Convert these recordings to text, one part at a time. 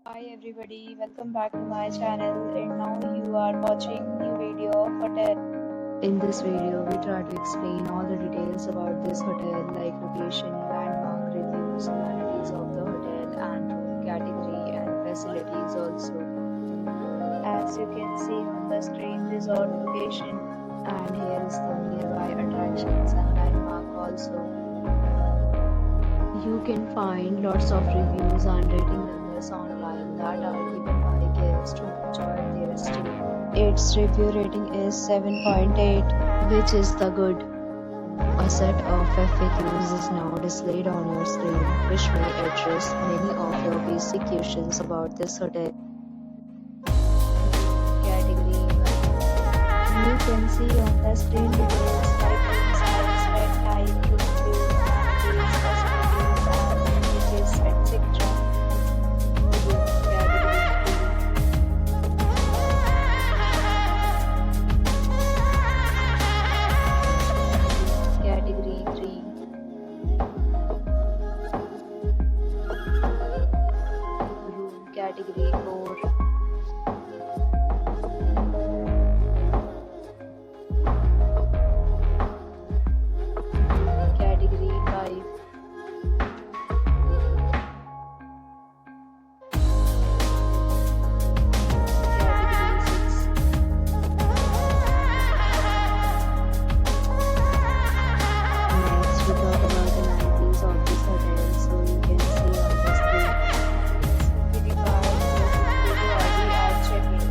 Hi everybody, welcome back to my channel and now you are watching new video of hotel. In this video, we try to explain all the details about this hotel like location, landmark, reviews, amenities of the hotel and room category and facilities also. As you can see on the screen, resort location and here is the nearby attractions and landmark also. You can find lots of reviews and rating numbers online that are given by guests who enjoyed their stay. Its review rating is 7.8, which is the good. A set of FAQs is now displayed on your screen, which may address many of your basic questions about this hotel. Category 1. You can see on the screen details like room size, bed type, room view, amenities, facilities, and amenities, etc. Category 3. Room category 4. Category 5. Category 6. Next, we talk about the amenities of this hotel. So you can see on the screen. It's required photo ID at check-in.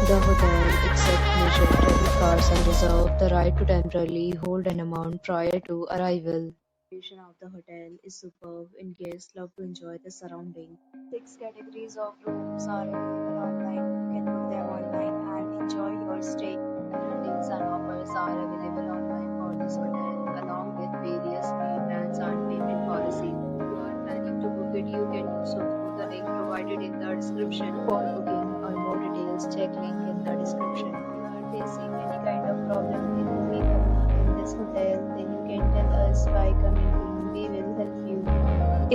The hotel accepts major credit cards and reserve the right to temporarily hold an amount prior to arrival. The location of the hotel is superb and guests love to enjoy the surrounding. 6 categories of rooms are available online. You can book them online and enjoy your stay. Ratings and offers are available online for this hotel along with various pay plans and payment policies. If you are planning to book it, you can do so through the link provided in the description. For booking or more details, check link in the description. If you are facing any kind of problem in booking a room in this hotel, then you can tell us by commenting. We will help you.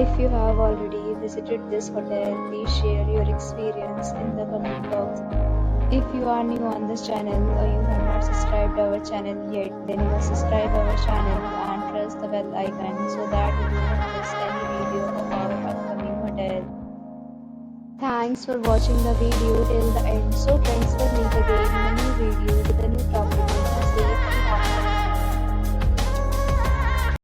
If you have already visited this hotel, please share your experience in the comment box. If you are new on this channel or you have not subscribed our channel yet, then you must subscribe our channel and press the bell icon so that you will not miss any video of our upcoming hotel. Thanks for watching the video till the end. So friends, will meet again in a new video with a new topic.